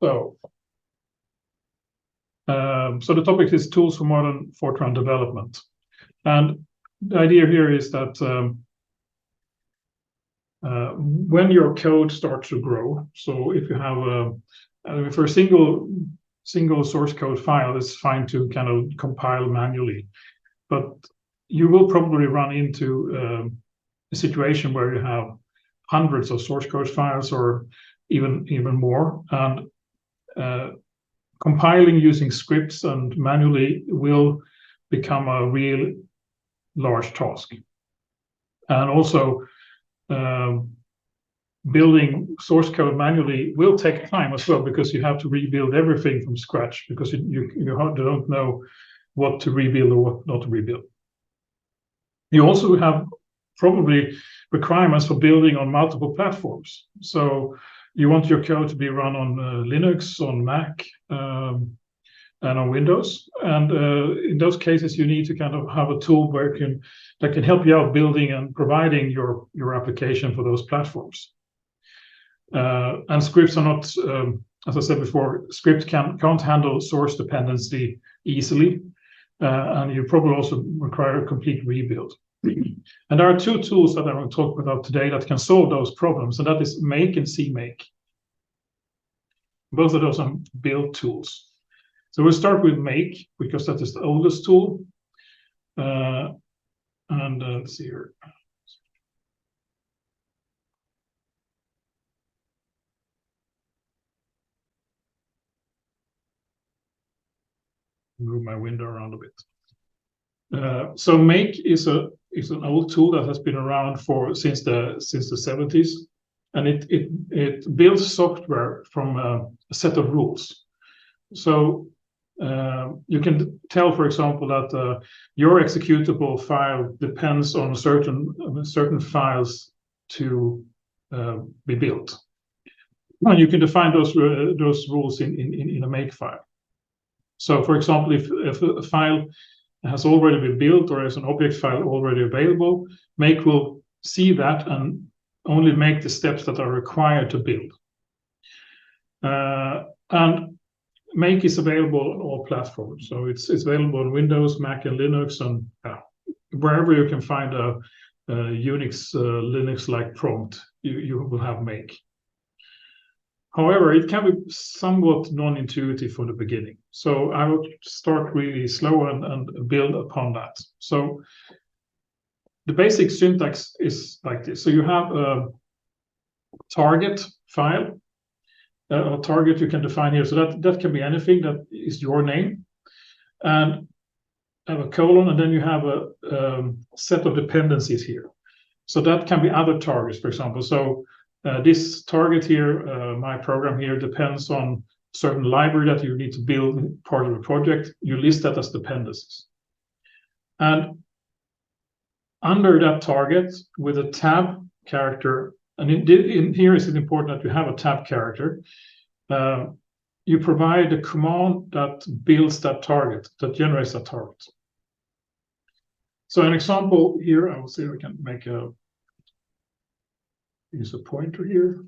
So the topic is tools for modern Fortran development. And the idea here is that when your code starts to grow, so if you have for a single source code file, it's fine to kind of compile manually, but you will probably run into a situation where you have hundreds of source code files or even more, and compiling using scripts and manually will become a real large task. And also building source code manually will take time as well, because you have to rebuild everything from scratch, because you don't know what to rebuild or what not to rebuild. You also have probably requirements for building on multiple platforms. So you want your code to be run on Linux, on Mac, and on Windows. And in those cases, you need to kind of have a tool that can help you out building and providing your application for those platforms. And scripts are not, as I said before, script can't handle source dependency easily, and you probably also require a complete rebuild. And there are two tools that I will talk about today that can solve those problems, and that is Make and CMake. Both of those are build tools. So we'll start with Make, because that is the oldest tool. And let's see here. Move my window around a bit. So Make is an old tool that has been around since the 70s, and it builds software from a set of rules. So you can tell, for example, that your executable file depends on certain files to be built, and you can define those rules in a Make file. So, for example, if a file has already been built or is an object file already available, Make will see that and only make the steps that are required to build. And Make is available on all platforms. So it's available on Windows, Mac, and Linux, and wherever you can find a Unix, Linux-like prompt, you will have Make. However, it can be somewhat non-intuitive from the beginning. So I will start really slow and build upon that. So the basic syntax is like this. So you have a target file, a target you can define here. So that can be anything that is your name, and have a colon, and then you have a set of dependencies here. So that can be other targets, for example. So this target here, my program here, depends on a certain library that you need to build part of the project. You list that as dependencies. And under that target, with a tab character, and in here is it important that you have a tab character, you provide a command that builds that target, that generates that target. So an example here, I will see if we can use a pointer here.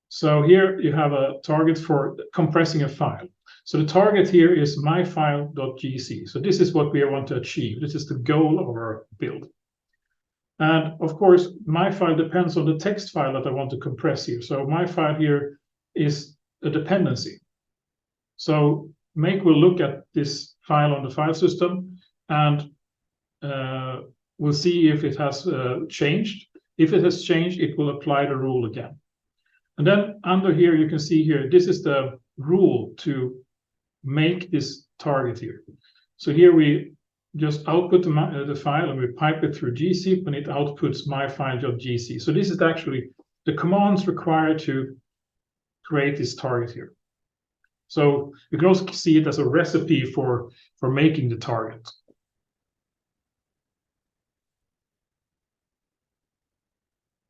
So here you have a target for compressing a file. So the target here is myfile.gc. So this is what we want to achieve. This is the goal of our build. And of course, my file depends on the text file that I want to compress here. So my file here is a dependency. So Make will look at this file on the file system and we'll see if it has changed. If it has changed, it will apply the rule again. And then under here, you can see here, this is the rule to make this target here. So here we just output the file and we pipe it through gzip, and it outputs myfile.gc. So this is actually the commands required to create this target here. So you can also see it as a recipe for making the target.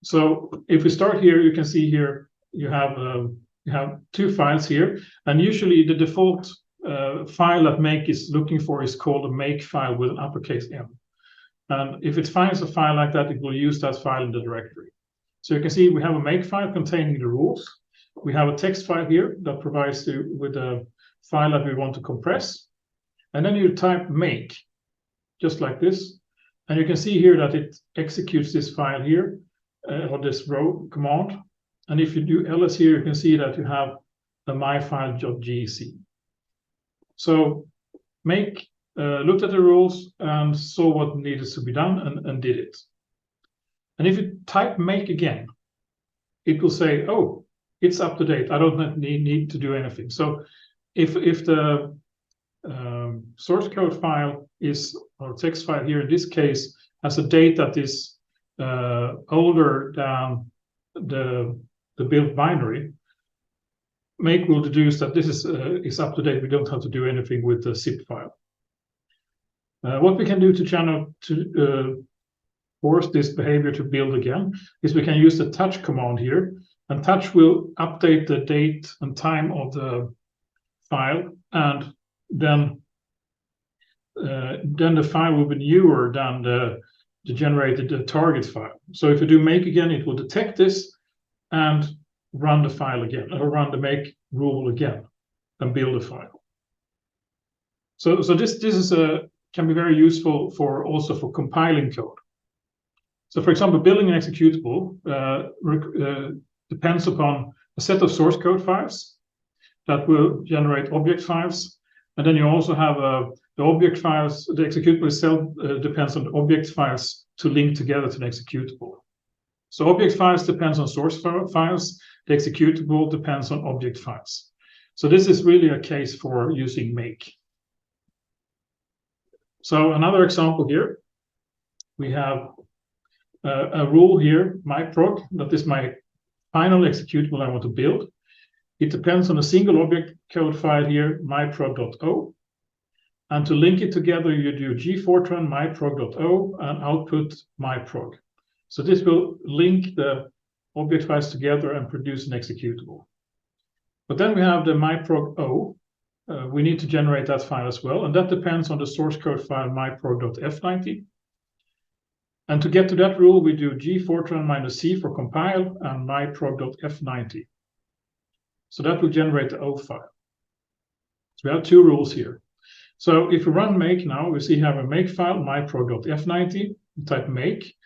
So if we start here, you can see here you have two files here, and usually the default file that Make is looking for is called a Make file with an uppercase M. And if it finds a file like that, it will use that file in the directory. So you can see we have a Make file containing the rules, we have a text file here that provides you with a file that we want to compress. And then you type make, just like this. And you can see here that it executes this file here, or this row command. And if you do ls here, you can see that you have a myfile.gc. So make looked at the rules and saw what needed to be done and did it. And if you type make again, it will say, oh, it's up to date. I don't need to do anything. So if the source code file is, or text file here in this case, has a date that is older than the build binary, make will deduce that this is up to date. We don't have to do anything with the zip file. What we can do to force this behavior to build again is we can use the touch command here, and touch will update the date and time of the file, and then the file will be newer than the generated target file. So if you do make again, it will detect this and run the file again, or run the make rule again and build a file. So this is can be very useful also for compiling code. So for example, building an executable depends upon a set of source code files that will generate object files. And then you also have the object files. The executable itself depends on the object files to link together to the executable. So object files depends on source files. The executable depends on object files. So this is really a case for using make. So another example here, we have a rule here, myprog, that is my final executable I want to build. It depends on a single object code file here, myprog.o. And to link it together, you do gfortran myprog.o and output myprog. So this will link the object files together and produce an executable. But then we have the myprog.o. We need to generate that file as well, and that depends on the source code file myprog.f90. And to get to that rule, we do gfortran -c for compile and myprog.f90. So that will generate the O file. So we have two rules here. So if we run make now, we see we have a make file, myprog.f90, type make.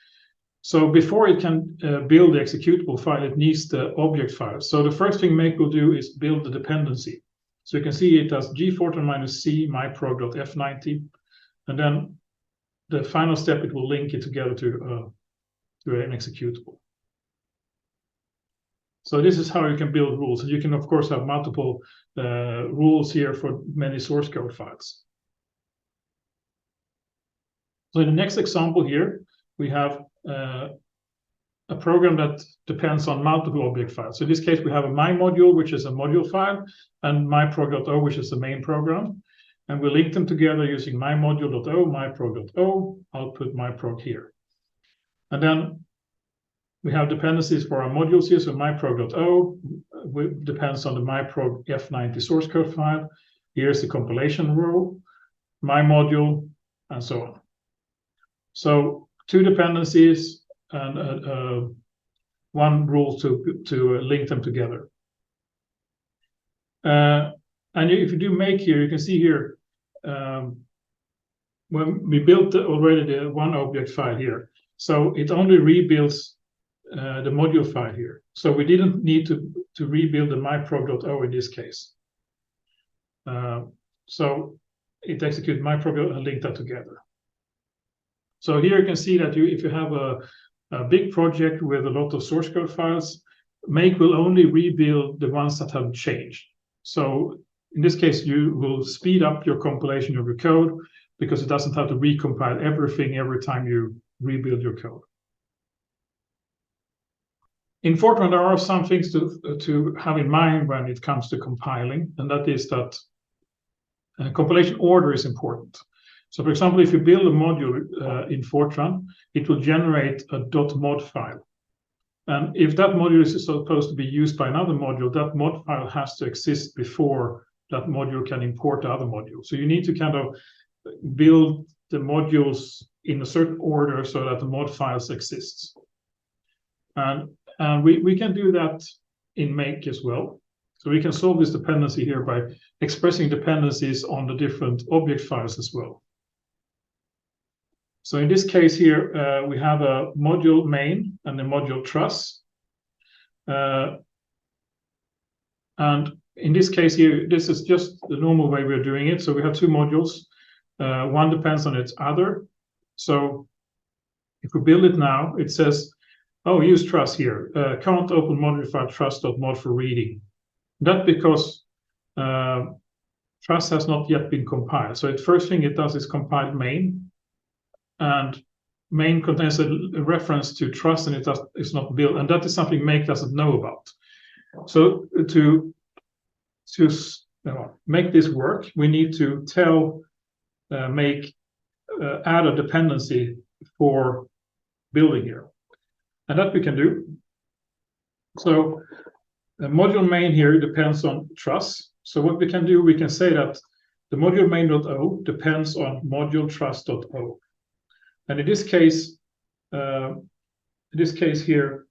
So before it can build the executable file, it needs the object file. So the first thing make will do is build the dependency. So you can see it does gfortran -c myprog.f90, and then the final step, it will link it together to an executable. So this is how you can build rules. And you can, of course, have multiple rules here for many source code files. So in the next example here, we have a program that depends on multiple object files. So in this case, we have a my module, which is a module file, and myprog.o, which is the main program. And we link them together using mymodule.o, myprog.o, output myprog here. And then we have dependencies for our modules here. So myprog.o depends on the myprog f90 source code file. Here's the compilation rule, my module, and so on. So two dependencies and one rule to link them together. And if you do make here, you can see here, when we built already the one object file here, so it only rebuilds the module file here. So we didn't need to rebuild the myprog.o in this case. So it executes myprog and link that together. So here you can see that if you have a big project with a lot of source code files, make will only rebuild the ones that have changed. So in this case, you will speed up your compilation of your code because it doesn't have to recompile everything every time you rebuild your code. In Fortran, there are some things to have in mind when it comes to compiling, and that is that compilation order is important. So for example, if you build a module in Fortran, it will generate a .mod file. And if that module is supposed to be used by another module, that mod file has to exist before that module can import the other module. So you need to kind of build the modules in a certain order so that the mod files exist. And we can do that in make as well. So we can solve this dependency here by expressing dependencies on the different object files as well. So in this case here, we have a module main and a module truss. And in this case here, this is just the normal way we're doing it. So we have two modules. One depends on its other. So if we build it now, it says, oh, use truss here. Can't open module file truss.mod for reading. That's because truss has not yet been compiled. So the first thing it does is compile main. And main contains a reference to truss, and it's not built. And that is something make doesn't know about. So to make this work, we need to tell make add a dependency for building here, and that we can do. So the module main here depends on truss. So what we can do, we can say that the module main.o depends on module truss.o, and in this case here.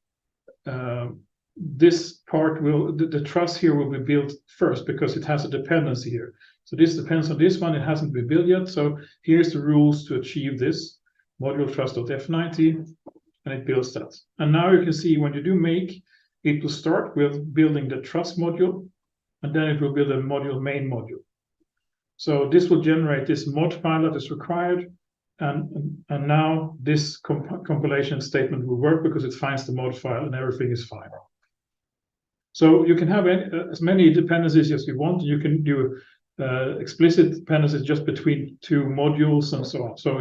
This part the truss here will be built first because it has a dependency here. So this depends on this one. It hasn't been built yet. So here's the rules to achieve this module truss.f90, and it builds that. And now you can see when you do make, it will start with building the truss module, and then it will build a module main module. So this will generate this mod file that is required. And now this compilation statement will work because it finds the mod file and everything is fine. So you can have as many dependencies as you want. You can do explicit dependencies just between two modules and so on. So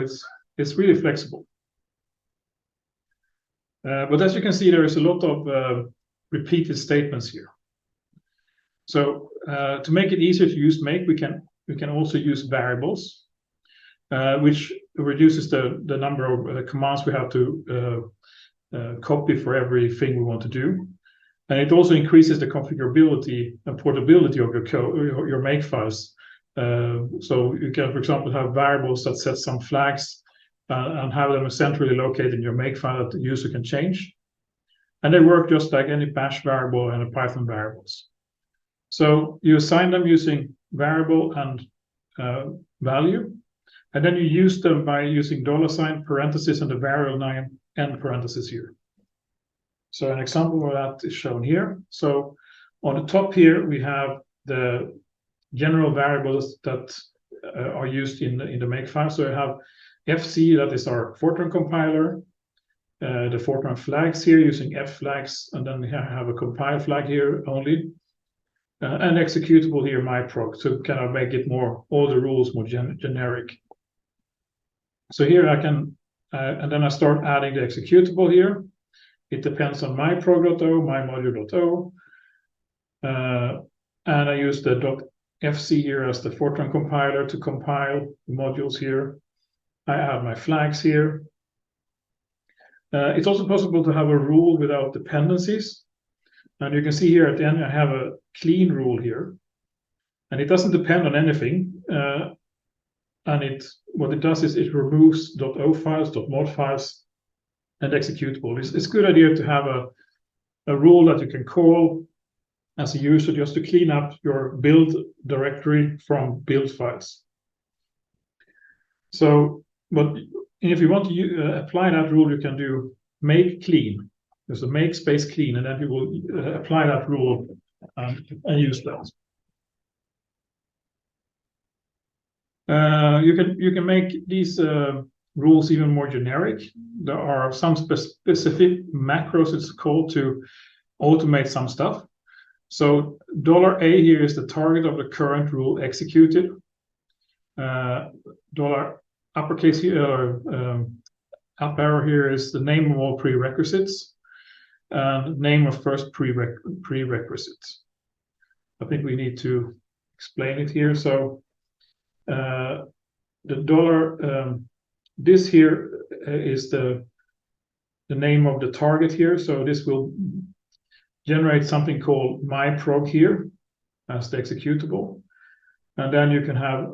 it's really flexible. But as you can see, there is a lot of repeated statements here. So to make it easier to use make, we can also use variables, which reduces the number of commands we have to copy for everything we want to do. And it also increases the configurability and portability of your code, your make files. So you can, for example, have variables that set some flags and have them centrally located in your make file that the user can change. And they work just like any bash variable and a Python variables. So you assign them using variable and value, and then you use them by using $, parentheses, and the variable name end parentheses here. So an example of that is shown here. So on the top here, we have the general variables that are used in the make file. So I have FC, that is our Fortran compiler, the Fortran flags here using F flags, and then we have a compile flag here only, and executable here, myprog, to kind of make it more, all the rules more generic. So here I can, and then I start adding the executable here. It depends on myprog.o, mymodule.o, and I use the .fc here as the Fortran compiler to compile the modules here. I add my flags here. It's also possible to have a rule without dependencies. And you can see here at the end, I have a clean rule here. And it doesn't depend on anything. And what it does is it removes .o files, .mod files, and executable. It's a good idea to have a rule that you can call as a user just to clean up your build directory from build files. So, but if you want to apply that rule, you can do make clean. There's a make space clean, and then you will apply that rule and use that. You can make these rules even more generic. There are some specific macros it's called to automate some stuff. So $A here is the target of the current rule executed. $uppercase here, or up arrow here is the name of all prerequisites, and name of first prerequisites. I think we need to explain it here. So the dollar, this here is the name of the target here. So this will generate something called myprog here as the executable. And then you can have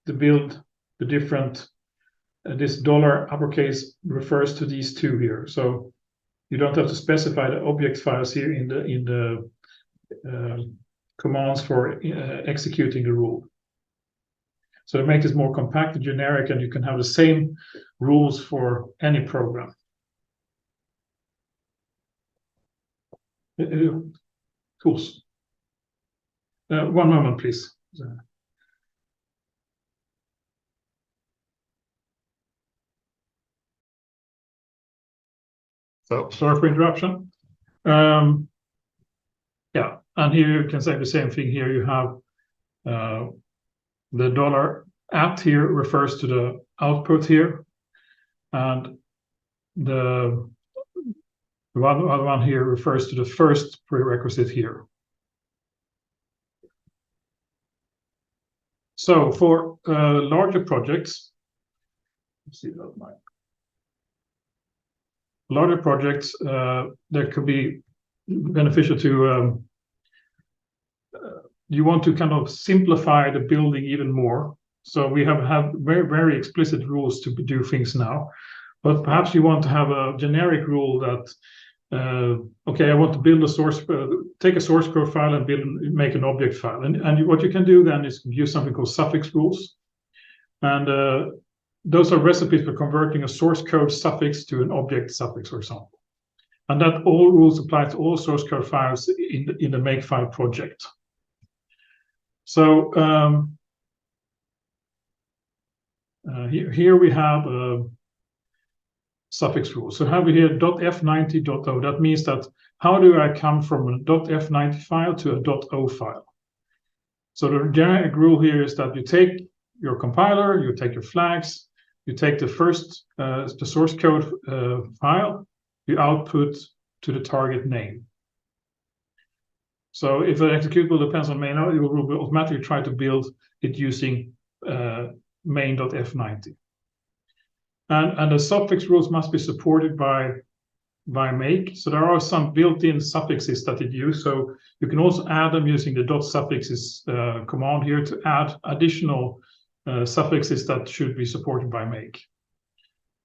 the build, the different, this $uppercase refers to these two here. So you don't have to specify the object files here in the commands for executing the rule. So to make this more compact and generic, and you can have the same rules for any program. Tools. One moment, please. So sorry for interruption. Yeah, and here you can say the same thing. Here you have the $@ here refers to the output here, and the one here refers to the first prerequisite here. So for larger projects, let's see that might. Larger projects, that could be beneficial to you want to kind of simplify the building even more. So we have very, very explicit rules to do things now, but perhaps you want to have a generic rule that okay, I want to build a source, take a source code file and make an object file, and what you can do then is use something called suffix rules, and those are recipes for converting a source code suffix to an object suffix, for example. And that all rules apply to all source code files in the Makefile project. So here we have a suffix rule. So have we here .f90.o. That means that how do I come from a .f90 file to a .o file? So the generic rule here is that you take your compiler, you take your flags, you take the first the source code file, you output to the target name. So if an executable depends on main, you will automatically try to build it using main.f90. And the suffix rules must be supported by make. So there are some built-in suffixes that it uses. So you can also add them using the .suffixes command here to add additional suffixes that should be supported by make.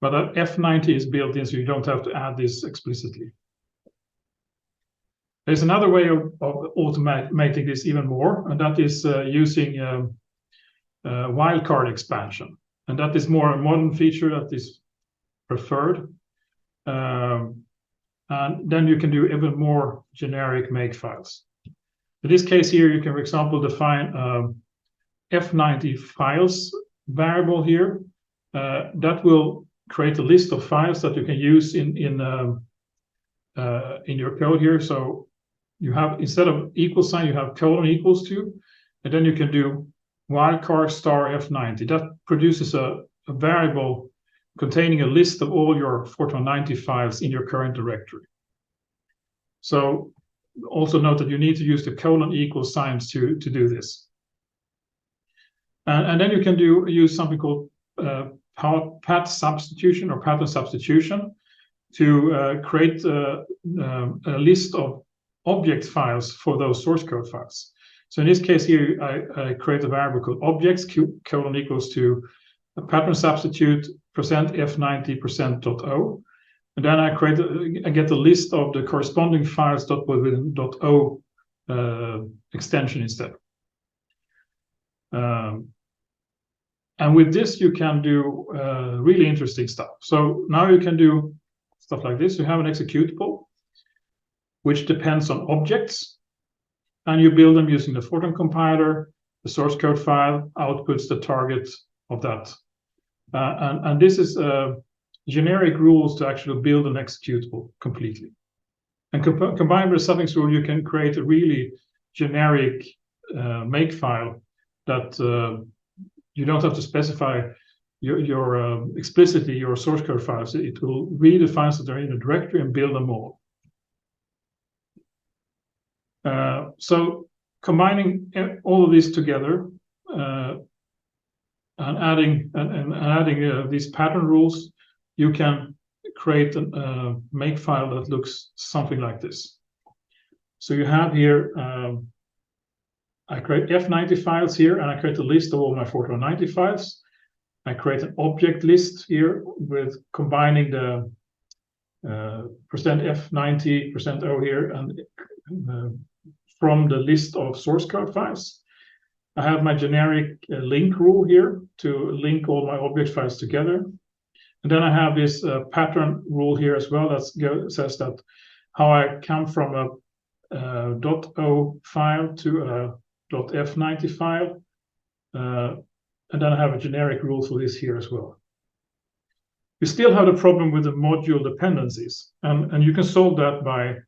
But that F90 is built in, so you don't have to add this explicitly. There's another way of automating this even more, and that is using wildcard expansion. And that is more a modern feature that is preferred. And then you can do even more generic make files. In this case here, you can, for example, define F90 files variable here. That will create a list of files that you can use in your code here. So you have, instead of equal sign, you have colon equals to, and then you can do wildcard star F90. That produces a variable containing a list of all your Fortran 90 files in your current directory. So also note that you need to use the colon equal signs to do this. And then you can use something called path substitution or pattern substitution to create a list of object files for those source code files. So in this case here, I create a variable called objects colon equals to a pattern substitute %f90%.o, and then I get a list of the corresponding files with .o extension instead. And with this, you can do really interesting stuff. So now you can do stuff like this. You have an executable, which depends on objects, and you build them using the Fortran compiler. The source code file outputs the target of that. And this is generic rules to actually build an executable completely. And combined with the suffix rule, you can create a really generic make file that you don't have to specify explicitly your source code files. It will read the files that are in the directory and build them all. So combining all of this together and adding these pattern rules, you can create a make file that looks something like this. So you have here, I create F90 files here, and I create a list of all my Fortran 90 files. I create an object list here with combining the %F90, %O here, and from the list of source code files. I have my generic link rule here to link all my object files together. And then I have this pattern rule here as well that says that how I come from a .o file to a .f90 file. And then I have a generic rule for this here as well. We still have the problem with the module dependencies, and you can solve that by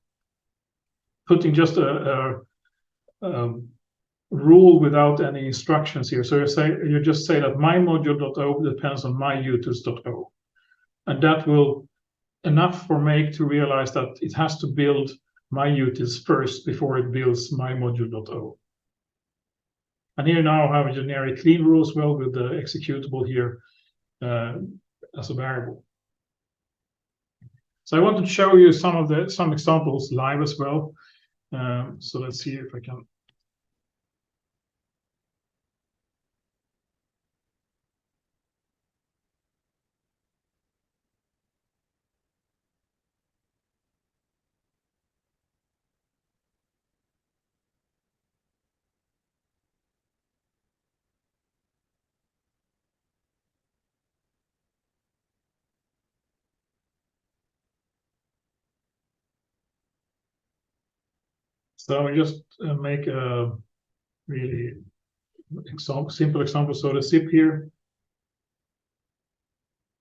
putting just a rule without any instructions here. So you just say that my module.o depends on my utils.o, and that will enough for Make to realize that it has to build my utils first before it builds my module.o. And here now I have a generic clean rule as well with the executable here as a variable. So I want to show you some examples live as well. So let's see if I can. So I just make a really simple example. So the zip here,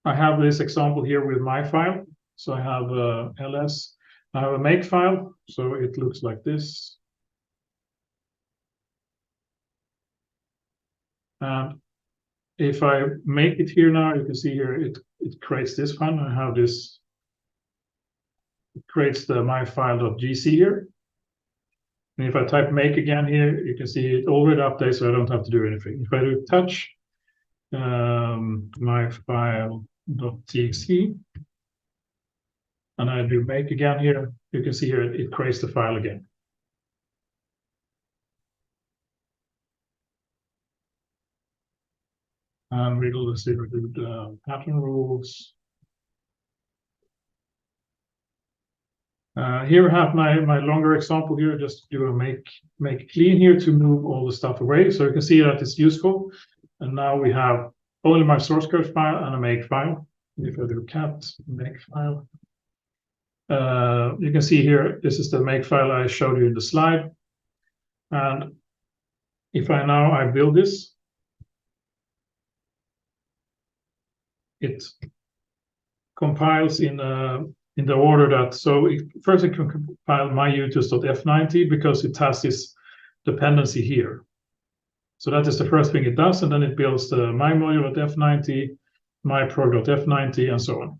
I have this example here with my file. So I have ls. I have a make file, so it looks like this. And if I make it here now, you can see here it creates this one. I have this. It creates the my file.gc here. And if I type make again here, you can see it already updates, so I don't have to do anything. If I do touch my file.txt and I do make again here, you can see here it creates the file again. And we'll see the pattern rules. Here I have my longer example here, just do a make clean here to move all the stuff away. So you can see that it's useful. And now we have only my source code file and a make file. If I do cat make file, you can see here, this is the make file I showed you in the slide. And if I build this, it compiles in the order that, so first it can compile my utils.f90 because it has this dependency here. So that is the first thing it does, and then it builds the my module.f90, my prog.f90, and so on.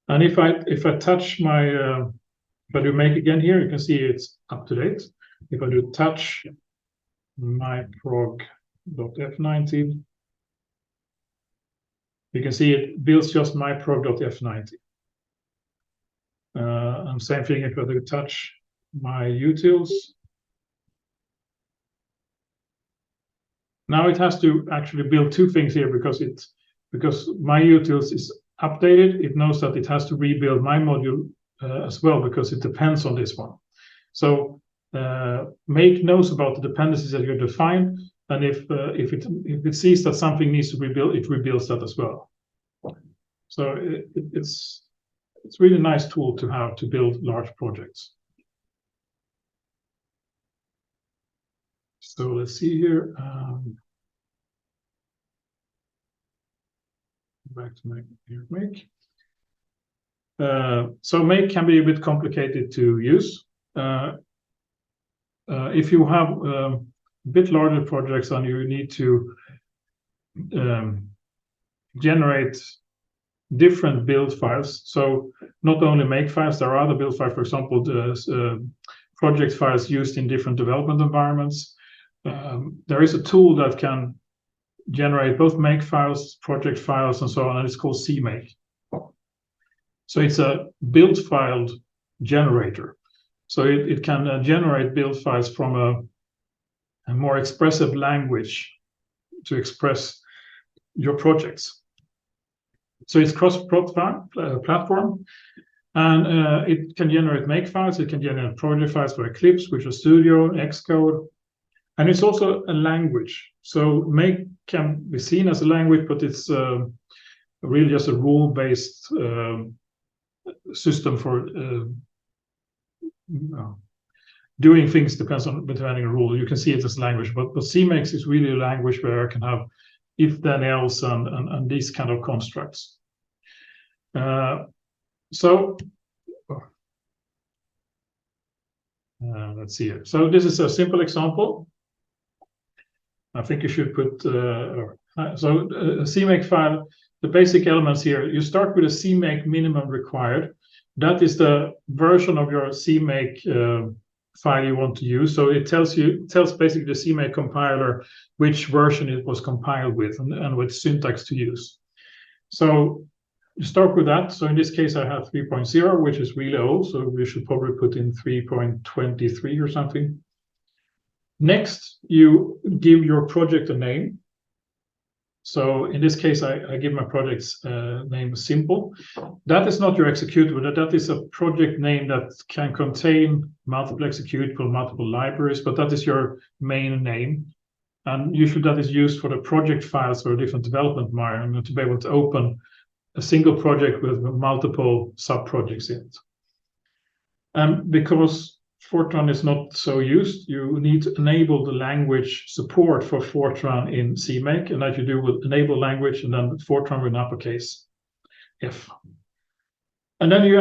And if I touch my, if I do make again here, you can see it's up to date. If I do touch my prog.f90, you can see it builds just my prog.f90. And same thing if I do touch my utils. Now it has to actually build two things here because my utils is updated. It knows that it has to rebuild my module as well because it depends on this one. So make knows about the dependencies that you define, and if it sees that something needs to be built, it rebuilds that as well. So it's really a nice tool to have to build large projects. So let's see here. Back to make. So make can be a bit complicated to use. If you have a bit larger projects and you need to generate different build files. So not only make files, there are other build files, for example, the project files used in different development environments. There is a tool that can generate both make files, project files, and so on, and it's called CMake. So it's a build file generator. So it can generate build files from a more expressive language to express your projects. So it's cross-platform. And it can generate make files, it can generate project files for Eclipse, Visual Studio, Xcode, and it's also a language. So make can be seen as a language, but it's really just a rule-based system for doing things depending on rule. You can see it as language, but CMake is really a language where I can have if then else and these kind of constructs. So let's see here. So this is a simple example. I think you should put so a CMake file. The basic elements here. You start with a CMake minimum required. That is the version of your CMake file you want to use. So it tells basically the CMake compiler which version it was compiled with and what syntax to use. So you start with that. So in this case, I have 3.0, which is really old. So we should probably put in 3.23 or something. Next, you give your project a name. So in this case, I give my project's name simple. That is not your executable. That is a project name that can contain multiple executable, multiple libraries, but that is your main name. And usually that is used for the project files or a different development environment to be able to open a single project with multiple sub-projects in it. And because Fortran is not so used, you need to enable the language support for Fortran in CMake, and that you do with enable language and then Fortran with an uppercase F. And then you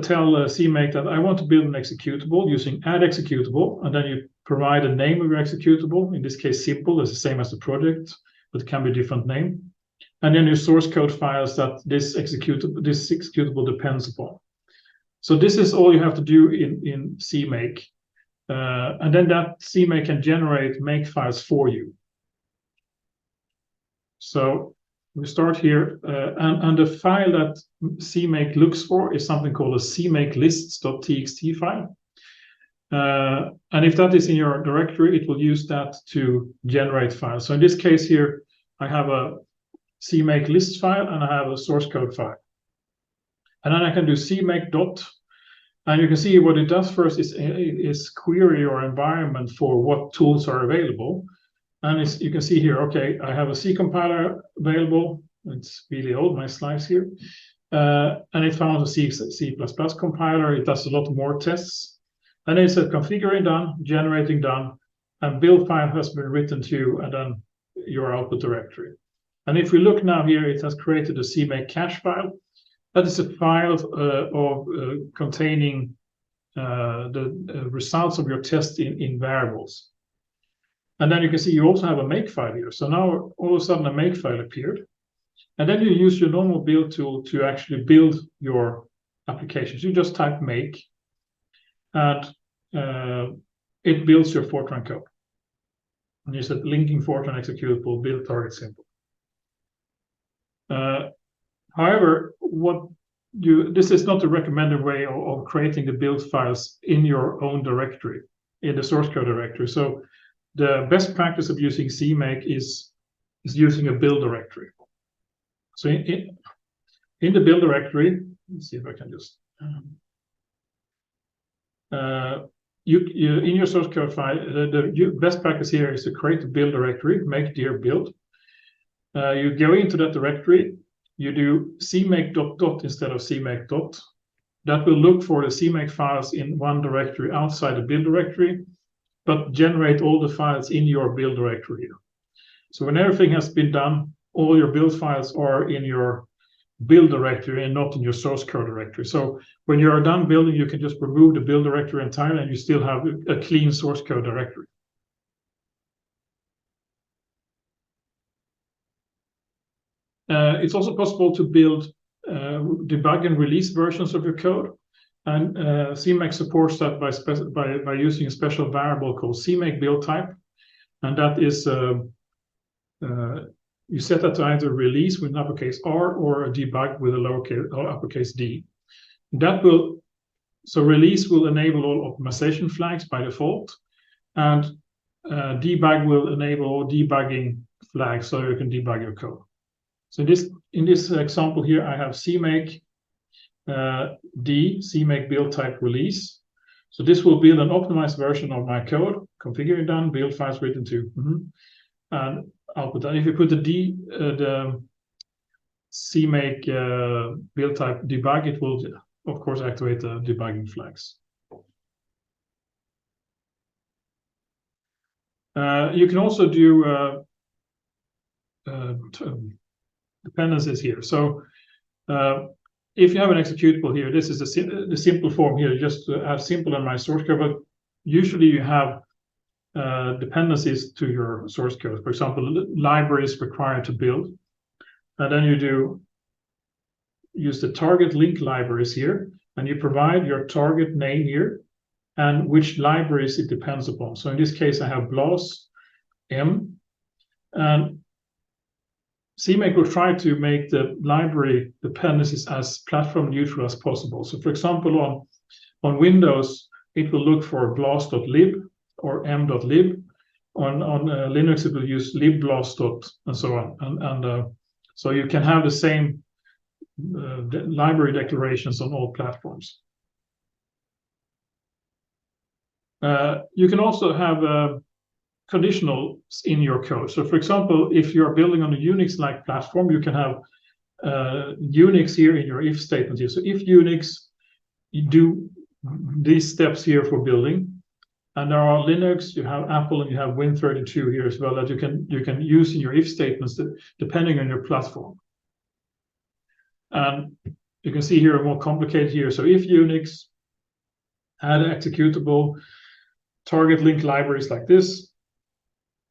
tell CMake that I want to build an executable using add executable, and then you provide a name of your executable. In this case, simple is the same as the project, but it can be a different name. And then your source code files that this executable depends upon. So this is all you have to do in CMake. And then that CMake can generate make files for you. So we start here, and the file that CMake looks for is something called a CMake lists.txt file. And if that is in your directory, it will use that to generate files. So in this case here, I have a CMake list file and I have a source code file. And then I can do CMake dot, and you can see what it does first is query your environment for what tools are available. And you can see here, okay, I have a C compiler available. It's really old, my slides here. And it found a C++ compiler. It does a lot more tests. And then it said configuring done, generating done, and build file has been written to, and then your output directory. And if we look now here, it has created a CMake cache file. That is a file containing the results of your test in variables. And then you can see you also have a make file here. So now all of a sudden a make file appeared. And then you use your normal build tool to actually build your applications. You just type make, and it builds your Fortran code. And you said linking Fortran executable, build target simple. However, this is not the recommended way of creating the build files in your own directory, in the source code directory. So the best practice of using CMake is using a build directory. So in the build directory, let's see if I can just in your source code file, the best practice here is to create a build directory, make dir build. You go into that directory, you do CMake dot instead of CMake dot. That will look for the CMake files in one directory outside the build directory, but generate all the files in your build directory. So when everything has been done, all your build files are in your build directory and not in your source code directory. So when you are done building, you can just remove the build directory entirely and you still have a clean source code directory. It's also possible to build, debug and release versions of your code. And CMake supports that by using a special variable called CMake build type. And that is, you set that to either release with an uppercase R or a debug with a lowercase or uppercase D. So release will enable all optimization flags by default, and debug will enable all debugging flags so you can debug your code. So in this example here, I have CMake D, CMake build type release. So this will build an optimized version of my code, configure it done, build files written to, and output that. If you put the CMake build type debug, it will of course activate the debugging flags. You can also do dependencies here. So if you have an executable here, this is the simple form here, just to add simple in my source code, but usually you have dependencies to your source code. For example, libraries required to build, and then you use the target link libraries here, and you provide your target name here and which libraries it depends upon. So in this case, I have BLAS M, and CMake will try to make the library dependencies as platform neutral as possible. So for example, on Windows, it will look for blas.lib or m.lib. On Linux, it will use libblas. And so on. And so you can have the same library declarations on all platforms. You can also have conditionals in your code. So for example, if you're building on a Unix-like platform, you can have Unix here in your if statement here. So if Unix, you do these steps here for building, and there are Linux, you have Apple, and you have Win32 here as well that you can use in your if statements depending on your platform. And you can see here a more complicated here. So if Unix had executable target link libraries like this,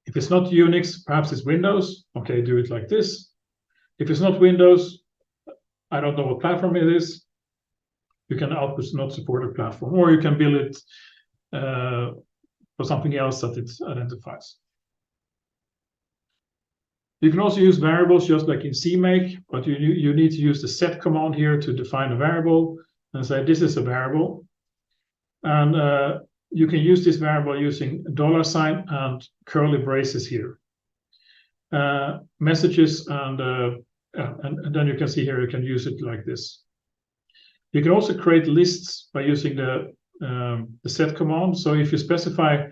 if it's not Unix, perhaps it's Windows. Okay, do it like this. If it's not Windows, I don't know what platform it is. You can output not supported platform, or you can build it for something else that it identifies. You can also use variables just like in CMake, but you need to use the set command here to define a variable and say this is a variable. And you can use this variable using $sign and curly braces here. Messages and then you can see here you can use it like this. You can also create lists by using the set command. So if you specify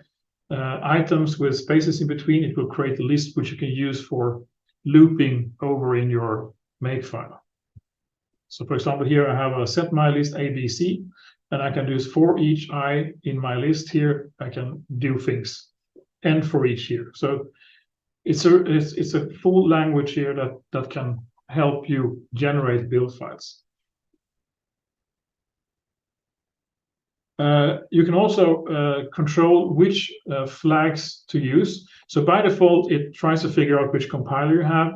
items with spaces in between, it will create a list which you can use for looping over in your makefile. So for example, here I have a set my list ABC, and I can use for each I in my list here, I can do things, and for each here. So it's a full language here that can help you generate build files. You can also control which flags to use. So by default, it tries to figure out which compiler you have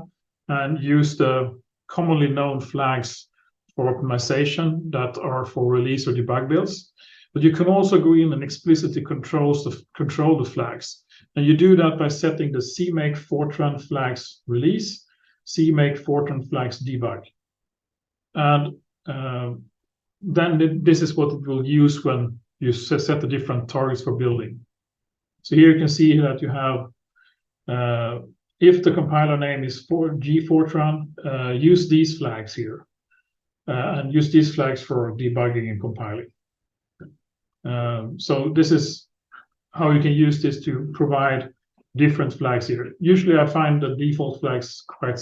and use the commonly known flags for optimization that are for release or debug builds. But you can also go in and explicitly control the flags. And you do that by setting the CMake Fortran flags release, CMake Fortran flags debug. And then this is what it will use when you set the different targets for building. So here you can see that you have, if the compiler name is G-Fortran, use these flags here. And use these flags for debugging and compiling. So this is how you can use this to provide different flags here. Usually I find the default flags quite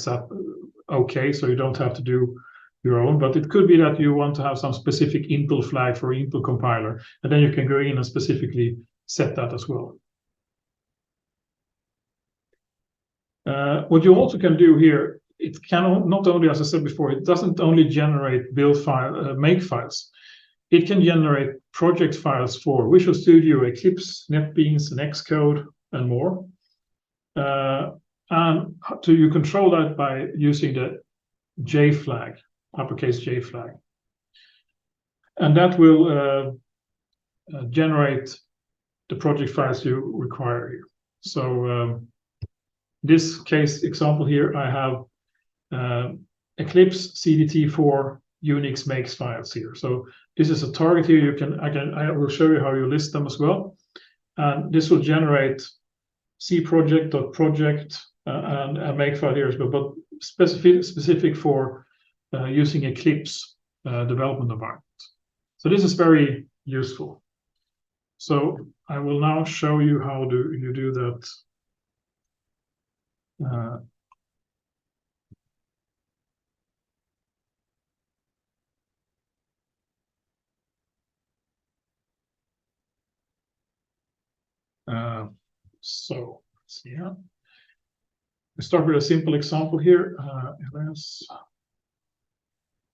okay, so you don't have to do your own, but it could be that you want to have some specific Intel flag for Intel compiler, and then you can go in and specifically set that as well. What you also can do here, it can not only, as I said before, it doesn't only generate build file, make files. It can generate project files for Visual Studio, Eclipse, NetBeans, and Xcode, and more. And you control that by using the J flag, uppercase J flag. And that will generate the project files you require here. So this case example here, I have Eclipse CDT4 Unix makes files here. So this is a target here. I will show you how you list them as well. And this will generate cproject.project and a make file here as well, but specific for using Eclipse development environment. So this is very useful. So I will now show you how do you do that. So let's see here. We start with a simple example here. Let's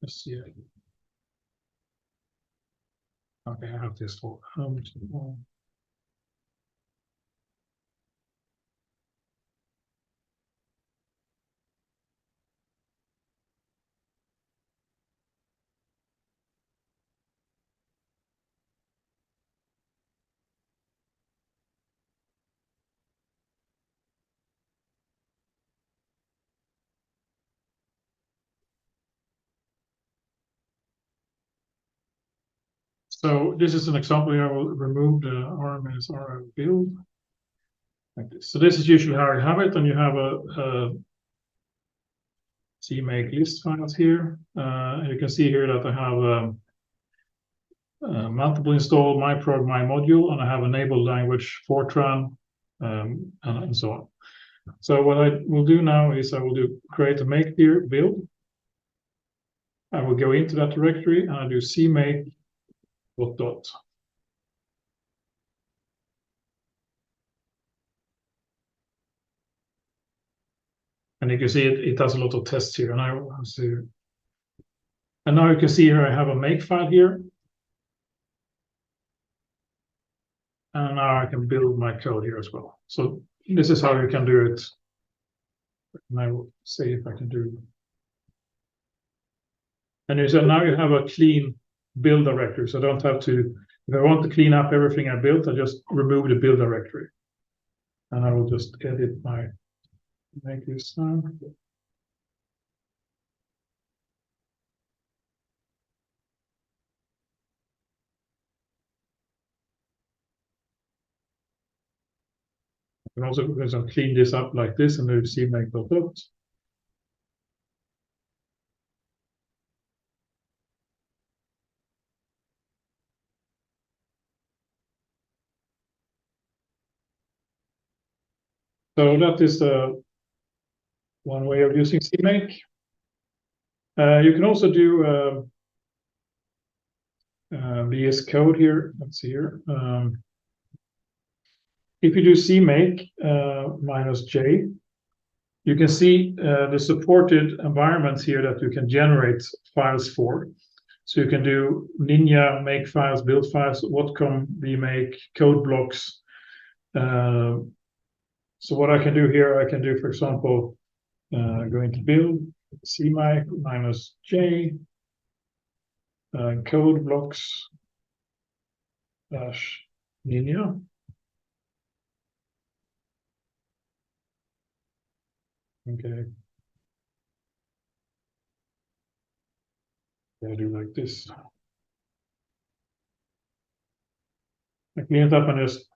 see. Okay, I have this for So this is an example here. I will remove the RMSR build like this. So this is usually how you have it, and you have a CMake list files here. You can see here that I have multiple install myprog my module, and I have enabled language Fortran, and so on. So what I will do now is I will create a make here build. I will go into that directory and I do cmake dot. And you can see it does a lot of tests here. And I will see. And now you can see here I have a make file here. And now I can build my code here as well. So this is how you can do it. And I will see if I can do. And you said now you have a clean build directory. So I don't have to, if I want to clean up everything I built, I just remove the build directory. And I will just edit my make this time. And also because I'll clean this up like this and then see make dot. So that is the one way of using CMake. You can also do VS Code here. Let's see here. If you do CMake -J, you can see the supported environments here that you can generate files for. So you can do Ninja make files, build files, Whatcom vmake, code blocks. So what I can do here, I can do, for example, going to build CMake -J code blocks -Ninja. Okay. I do like this. I clean it up and just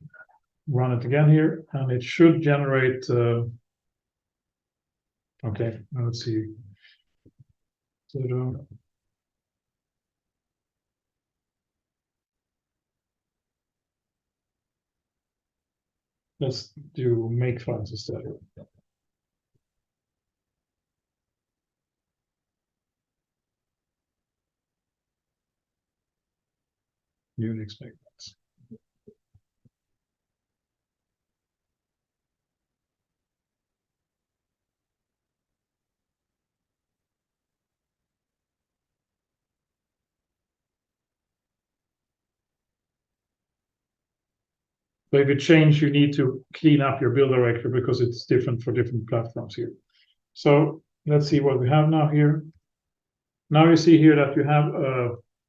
run it again here, and it should generate. Okay, now let's see. So let's do make files instead. Unix make files. So if you change, you need to clean up your build directory because it's different for different platforms here. So let's see what we have now here. Now you see here that you have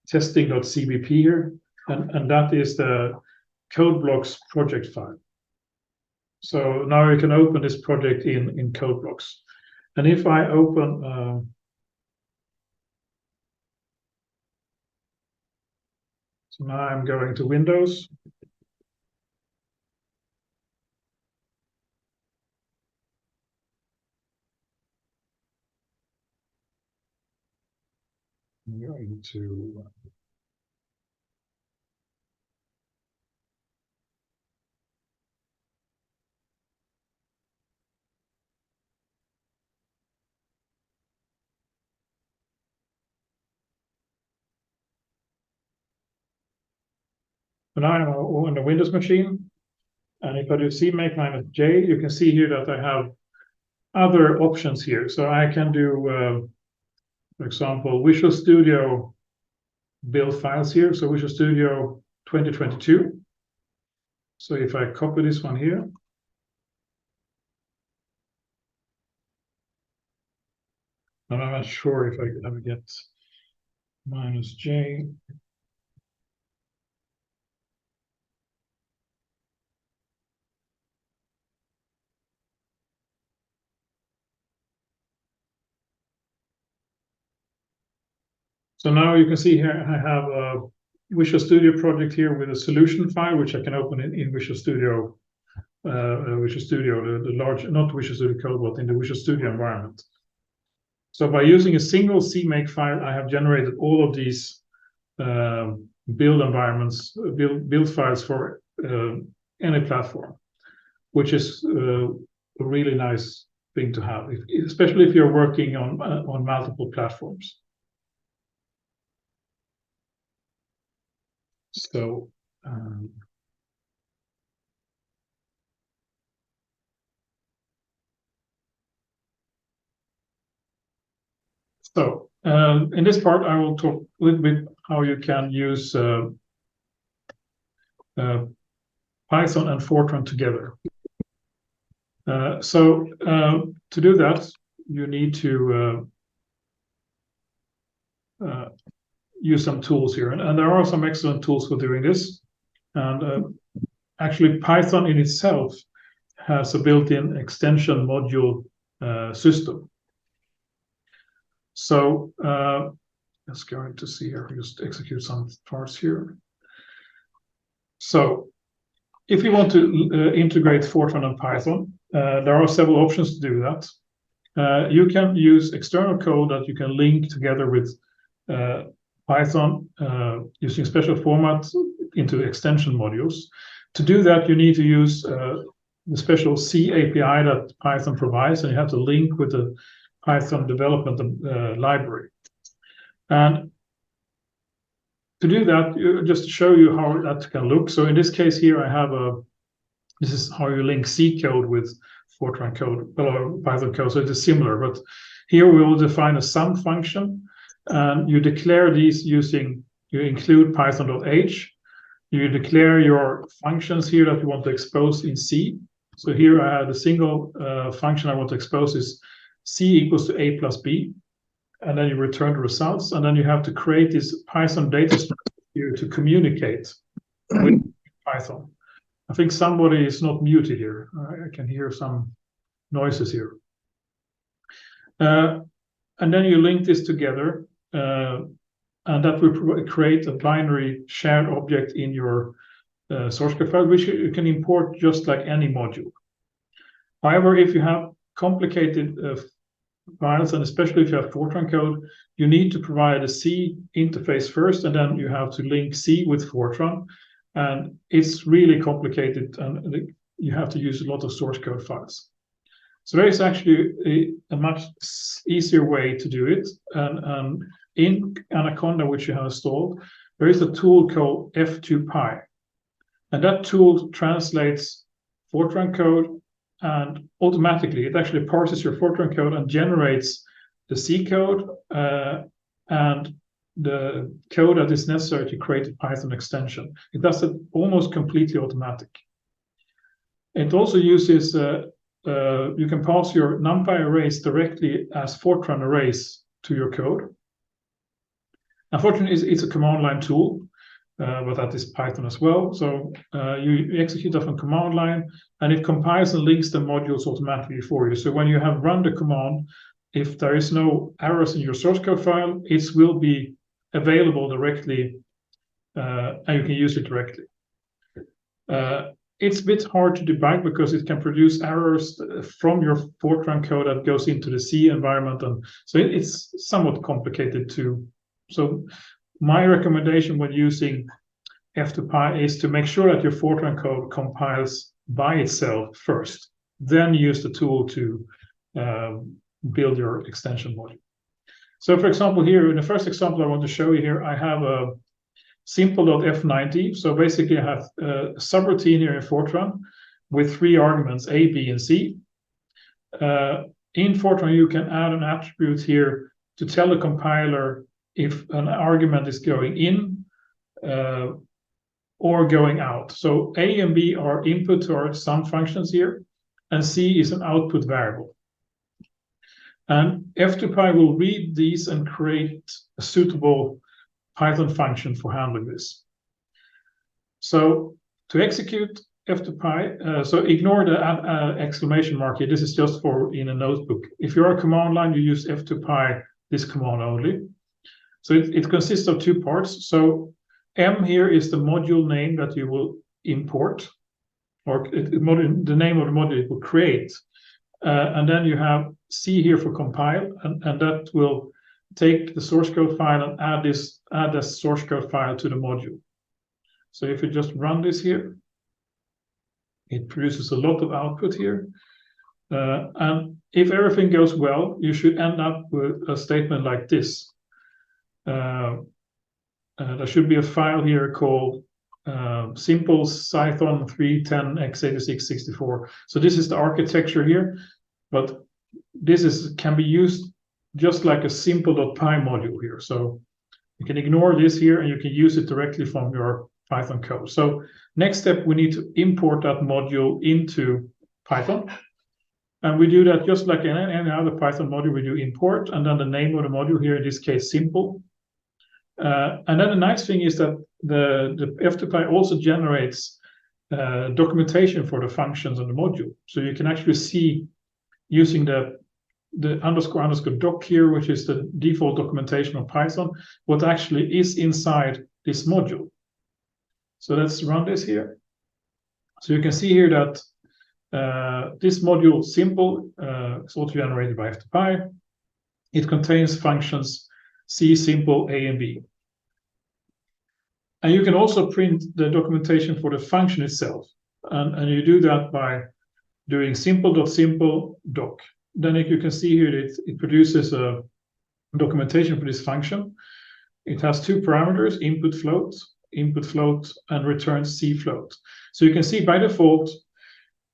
testing.cbp here, and that is the code blocks project file. So now you can open this project in code blocks. And if I open, so now I'm going to Windows. I'm going to so now I'm on the Windows machine, and if I do CMake-J, you can see here that I have other options here. So I can do, for example, Visual Studio build files here. So Visual Studio 2022. So if I copy this one here, and I'm not sure if I ever get -J. So now you can see here I have a Visual Studio project here with a solution file, which I can open in Visual Studio, the large, not Visual Studio Code, but in the Visual Studio environment. So by using a single CMake file, I have generated all of these build environments, build files for any platform, which is a really nice thing to have, especially if you're working on multiple platforms. So in this part, I will talk a little bit how you can use Python and Fortran together. To do that, you need to use some tools here, and there are some excellent tools for doing this. And actually, Python in itself has a built-in extension module system. So let's go into see here. Just execute some parts here. So if you want to integrate Fortran and Python, there are several options to do that. You can use external code that you can link together with Python using special formats into extension modules. To do that, you need to use the special C API that Python provides, and you have to link with the Python development library. And to do that, just to show you how that can look. So in this case here, I have this is how you link C code with Fortran code, or Python code, so it is similar. But here we will define a sum function, and you declare these using, you include python.h. You declare your functions here that you want to expose in C. So here I have a single function I want to expose is C equals to A plus B. And then you return the results, and then you have to create this Python data structure here to communicate with Python. I think somebody is not muted here. I can hear some noises here. And then you link this together, and that will create a binary shared object in your source code file, which you can import just like any module. However, if you have complicated files, and especially if you have Fortran code, you need to provide a C interface first, and then you have to link C with Fortran. And it's really complicated, and you have to use a lot of source code files. So there is actually a much easier way to do it. And in Anaconda, which you have installed, there is a tool called F2Py. And that tool translates Fortran code, and automatically it actually parses your Fortran code and generates the C code and the code that is necessary to create a Python extension. It does it almost completely automatic. It also uses, you can pass your NumPy arrays directly as Fortran arrays to your code. And Fortran is a command line tool, but that is Python as well. So you execute that on command line, and it compiles and links the modules automatically for you. So when you have run the command, if there is no errors in your source code file, it will be available directly, and you can use it directly. It's a bit hard to debug because it can produce errors from your Fortran code that goes into the C environment, and so it's somewhat complicated to So my recommendation when using F2Py is to make sure that your Fortran code compiles by itself first, then use the tool to build your extension module. So for example, here in the first example I want to show you here, I have a simple.f90. So basically I have a subroutine here in Fortran with 3 arguments, A, B, and C. In Fortran, you can add an attribute here to tell the compiler if an argument is going in or going out. So A and B are input to our sum functions here, and C is an output variable. And F2Py will read these and create a suitable Python function for handling this. So to execute F2Py, so ignore the exclamation mark here. This is just for in a notebook. If you're a command line, you use F2Py, this command only. So it consists of 2 parts. So M here is the module name that you will import, or the name of the module it will create. And then you have C here for compile, and that will take the source code file and add the source code file to the module. So if you just run this here, it produces a lot of output here. And if everything goes well, you should end up with a statement like this. There should be a file here called simple Python 310x8664. So this is the architecture here, but this can be used just like a simple.py module here. So you can ignore this here and you can use it directly from your Python code. So next step, we need to import that module into Python. And we do that just like in any other Python module, we do import, and then the name of the module here, in this case, simple. And then the nice thing is that the F2Py also generates documentation for the functions of the module. So you can actually see using the underscore doc here, which is the default documentation of Python, what actually is inside this module. So let's run this here. So you can see here that this module simple is also generated by F2Py. It contains functions C, simple, A, and B. And you can also print the documentation for the function itself. And you do that by doing simple.simple doc. Then you can see here that it produces a documentation for this function. It has 2 parameters, input float, and returns C float. So you can see by default,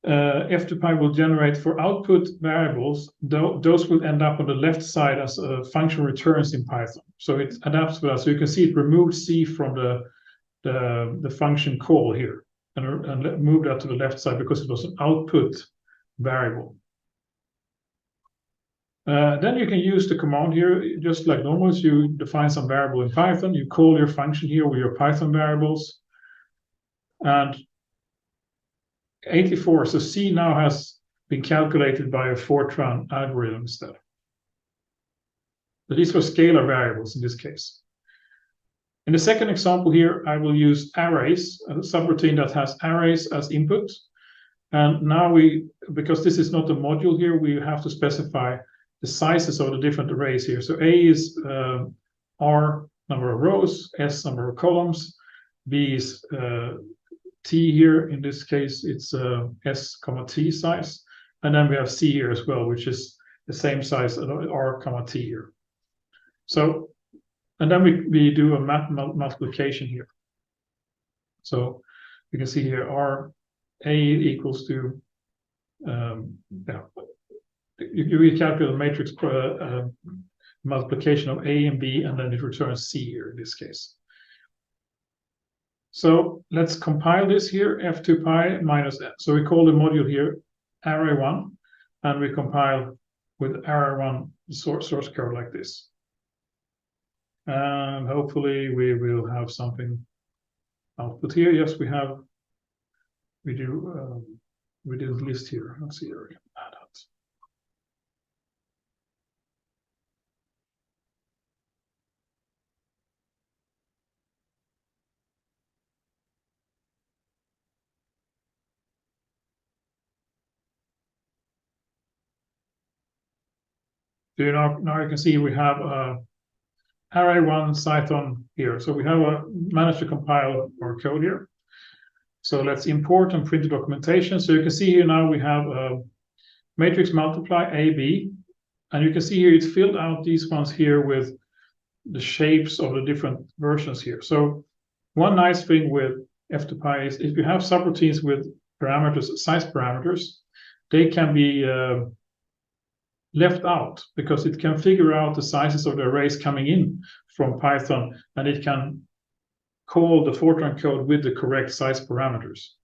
F2Py will generate for output variables, those will end up on the left side as a function returns in Python. So it adapts to that. So you can see it removes C from the function call here and move that to the left side because it was an output variable. Then you can use the command here, just like normal. So you define some variable in Python, you call your function here with your Python variables. And 84, so C now has been calculated by a Fortran algorithm instead. But these were scalar variables in this case. In the second example here, I will use arrays, a subroutine that has arrays as input. And now because this is not a module here, we have to specify the sizes of the different arrays here. So A is R number of rows, S number of columns, B is T here. In this case, it's S comma T size. And then we have C here as well, which is the same size as R comma T here. So, and then we do a multiplication here. So you can see here R A equals to, you calculate a matrix multiplication of A and B, and then it returns C here in this case. So let's compile this here, F2Py minus F. So we call the module here array1, and we compile with array1 source code like this. And hopefully we will have something output here. Yes, we have. We did a list here. Let's see here. We can add that. So now you can see we have array1 Python here. So we have managed to compile our code here. So let's import and print the documentation. So you can see here now we have a matrix multiply AB, and you can see here it's filled out these ones here with the shapes of the different versions here. So one nice thing with F2Py is if you have subroutines with parameters, size parameters, they can be left out because it can figure out the sizes of the arrays coming in from Python, and it can call the Fortran code with the correct size parameters.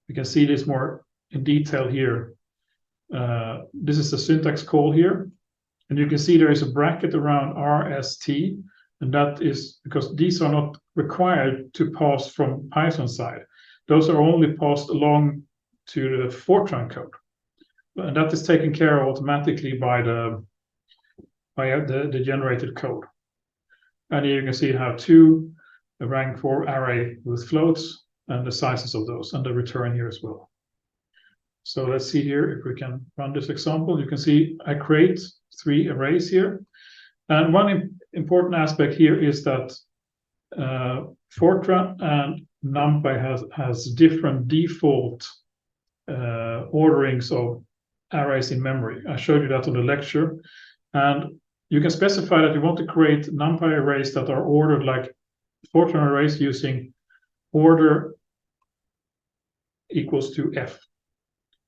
You can see this more in detail here. This is the syntax call here, and you can see there is a bracket around RST, and that is because these are not required to pass from Python side. Those are only passed along to the Fortran code, and that is taken care of automatically by the generated code. And here you can see you have two rank 4 array with floats and the sizes of those, and the return here as well. So let's see here if we can run this example. You can see I create 3 arrays here. And one important aspect here is that Fortran and NumPy has different default orderings of arrays in memory. I showed you that on the lecture. And you can specify that you want to create NumPy arrays that are ordered like Fortran arrays using order equals to F.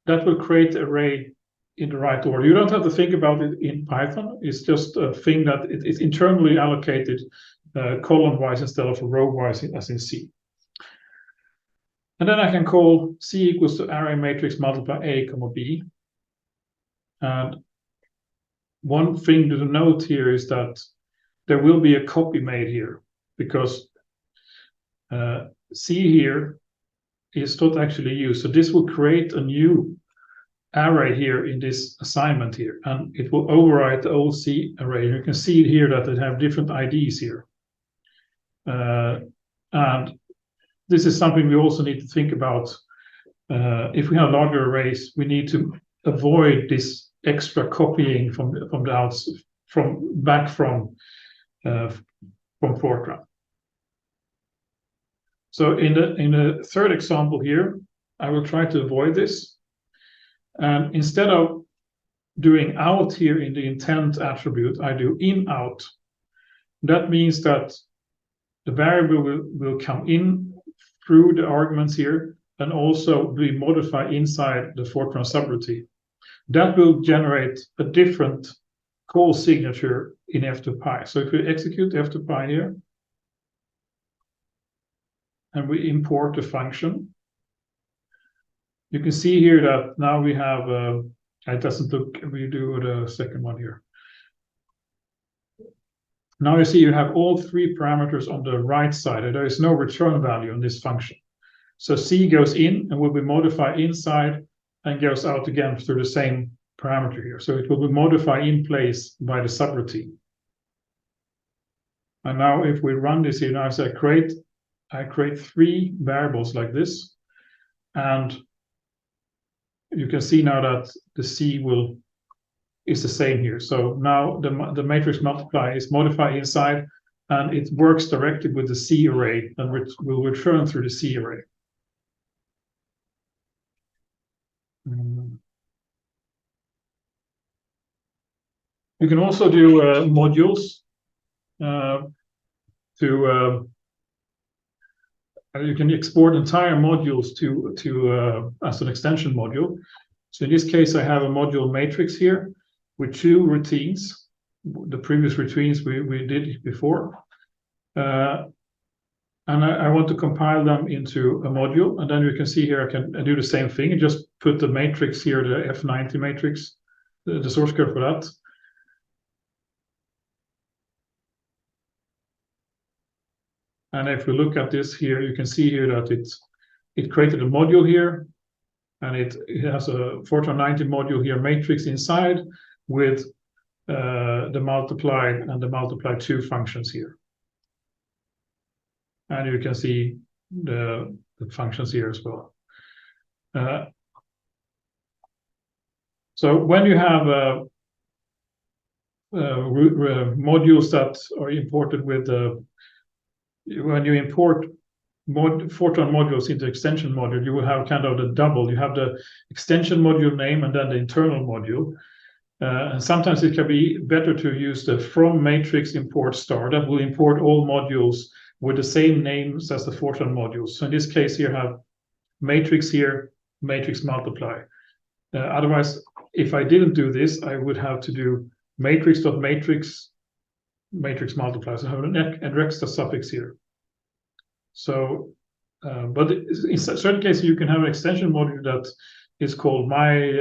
That will create the array in the right order. You don't have to think about it in Python. It's just a thing that it's internally allocated column-wise instead of row-wise as in C. And then I can call C equals to array matrix multiply A, comma B. And one thing to note here is that there will be a copy made here because C here is not actually used. So this will create a new array here in this assignment here, and it will overwrite the old C array. You can see here that they have different IDs here. And this is something we also need to think about. If we have larger arrays, we need to avoid this extra copying from back from Fortran. So in the third example here, I will try to avoid this. And instead of doing out here in the intent attribute, I do in out. That means that the variable will come in through the arguments here and also be modified inside the Fortran subroutine. That will generate a different call signature in F2Py. So if we execute F2Py here, and we import the function, you can see here that now we have, it doesn't look, we do the second one here. Now you see you have all 3 parameters on the right side, and there is no return value on this function. So C goes in and will be modified inside and goes out again through the same parameter here. So it will be modified in place by the subroutine. And now if we run this here, now as I create 3 variables like this, and you can see now that the C is the same here. So now the matrix multiply is modified inside, and it works directly with the C array and will return through the C array. You can also do modules you can export entire modules to as an extension module. So in this case, I have a module matrix here with 2 routines, the previous routines we did before. And I want to compile them into a module. And then you can see here I can do the same thing and just put the matrix here, the F90 matrix, the source code for that. And if we look at this here, you can see here that it created a module here, and it has a Fortran 90 module here, matrix inside with the multiply and the multiply 2 functions here. And you can see the functions here as well. So when you have modules that are imported with when you import Fortran modules into extension module, you will have kind of the double. You have the extension module name and then the internal module. And sometimes it can be better to use the from matrix import star that will import all modules with the same names as the Fortran modules. So in this case, you have matrix here, matrix multiply. Otherwise, if I didn't do this, I would have to do matrix.matrix matrix multiply. So I have an extra suffix here. So, but in certain cases, you can have an extension module that is called my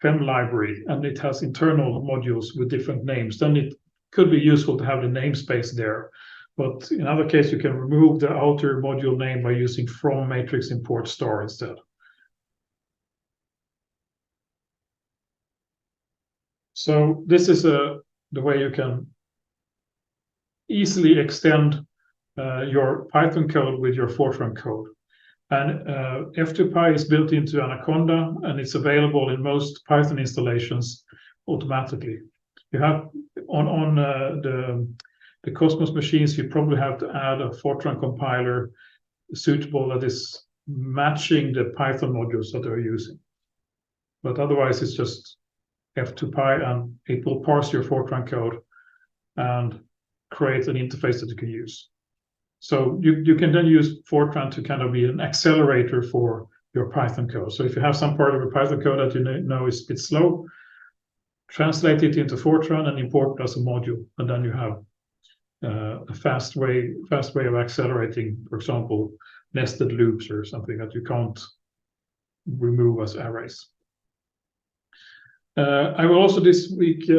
FEM library, and it has internal modules with different names. Then it could be useful to have the namespace there. But in other case, you can remove the outer module name by using from matrix import star instead. So this is the way you can easily extend your Python code with your Fortran code. And F2Py is built into Anaconda, and it's available in most Python installations automatically. You have on the Cosmos machines, you probably have to add a Fortran compiler suitable that is matching the Python modules that they're using. But otherwise, it's just F2Py, and it will parse your Fortran code and create an interface that you can use. So you can then use Fortran to kind of be an accelerator for your Python code. So if you have some part of your Python code that you know is a bit slow, translate it into Fortran and import it as a module, and then you have a fast way of accelerating, for example, nested loops or something that you can't remove as arrays. I will also this week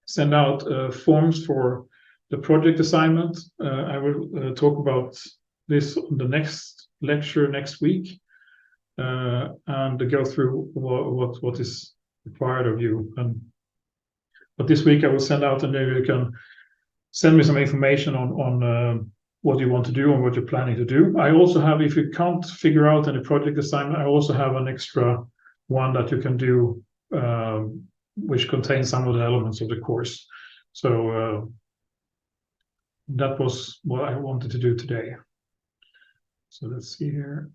send out forms for the project assignment. I will talk about this on the next lecture next week, and go through what is required of you. But this week I will send out, and maybe you can send me some information on what you want to do and what you're planning to do. I also have, if you can't figure out any project assignment, I also have an extra one that you can do, which contains some of the elements of the course. So that was what I wanted to do today. So let's see here.